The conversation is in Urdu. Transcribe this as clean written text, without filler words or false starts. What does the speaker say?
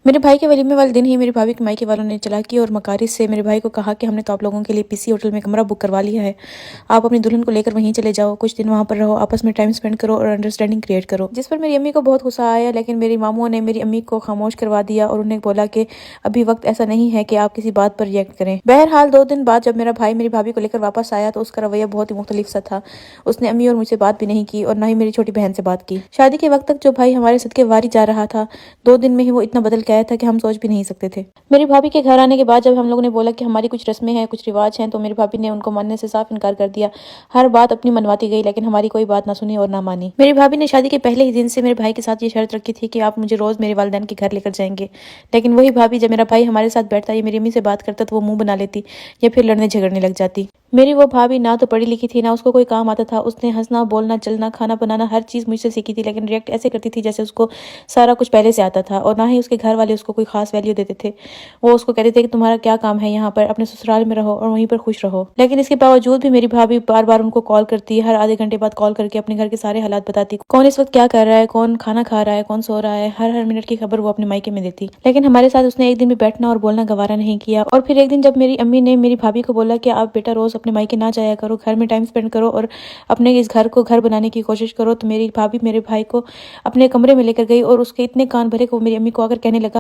میرے بھائی کے ولیمے والے دن ہی میری بھابھی کے مائکے والوں نے چلاکی اور مکاری سے میرے بھائی کو کہا کہ ہم نے تو آپ لوگوں کے لیے پی سی ہوٹل میں کمرہ بک کروا لیا ہے، آپ اپنی دلہن کو لے کر وہیں چلے جاؤ، کچھ دن وہاں پر رہو، آپس میں ٹائم اسپینڈ کرو اور انڈرسٹینڈنگ کریٹ کرو۔ جس پر میری امی کو بہت غصہ آیا، لیکن میری ماموں نے میری امی کو خاموش کروا دیا اور انہیں بولا کہ ابھی وقت ایسا نہیں ہے کہ آپ کسی بات پر ریئیکٹ کریں۔ بہرحال 2 دن بعد جب میرا بھائی میری بھابھی کو لے کر واپس آیا تو اس کا رویہ بہت ہی مختلف سا تھا۔ اس نے امی اور مجھ سے بات بھی نہیں کی اور نہ ہی میری چھوٹی بہن سے بات کی۔ شادی کے وقت تک جو بھائی ہمارے صدقے واری جا رہا تھا، 2 دن میں ہی وہ اتنا بدل گیا تھا کہ ہم سوچ بھی نہیں سکتے تھے۔ میری بھابھی کے گھر آنے کے بعد جب ہم لوگوں نے بولا کہ ہماری کچھ رسمیں ہیں، کچھ رواج ہیں، تو میری بھابھی نے ان کو ماننے سے صاف انکار کر دیا۔ ہر بات اپنی منواتی گئی لیکن ہماری کوئی بات نہ سنی اور نہ مانی۔ میری بھابھی نے شادی کے پہلے ہی دن سے میرے بھائی کے ساتھ یہ شرط رکھی تھی کہ آپ مجھے روز میرے والدین کے گھر لے کر جائیں گے، لیکن وہی بھابھی جب میرا بھائی ہمارے ساتھ بیٹھتا یا میری امی سے بات کرتا تو وہ منہ بنا لیتی یا پھر لڑنے جھگڑنے لگ جاتی۔ میری وہ بھابھی نہ تو پڑھی لکھی تھی، نہ اس کو کوئی کام آتا تھا۔ اس نے ہنسنا، بولنا، چلنا، کھانا بنانا ہر چیز مجھ سے سیکھی تھی، لیکن ریئیکٹ ایسے کرتی تھی جیسے اس کو سارا کچھ پہلے سے آتا تھا، اور نہ ہی اس کے گھر والے اس کو کوئی خاص ویلیو دیتے تھے۔ وہ اس کو کہتے تھے کہ تمہارا کیا کام ہے یہاں پر، اپنے سسرال میں رہو اور وہیں پر خوش رہو۔ لیکن اس کے باوجود بھی میری بھابھی بار بار ان کو کال کرتی، ہر آدھے گھنٹے بعد کال کر کے اپنے گھر کے سارے حالات بتاتی، کون اس وقت کیا کر رہا ہے، کون کھانا کھا رہا ہے، کون سو رہا ہے، ہر منٹ کی خبر وہ اپنے مائکے میں دیتی۔ لیکن ہمارے ساتھ اس نے ایک دن بھی بیٹھنا اور بولنا گوارا نہیں کیا۔ اور پھر ایک دن جب میری امی نے میری بھابھی کو بولا کہ آپ بیٹا روز اپنے مائکے نہ جایا کرو، گھر میں ٹائم اسپینڈ کرو اور اپنے اس گھر کو گھر بنانے کی کوشش کرو، تو میری بھابھی میرے بھائی کو اپنے کمرے میں لے کر گئی اور اس کے اتنے کان بھرے کہ وہ میری امی کو آ کر کہنے لگا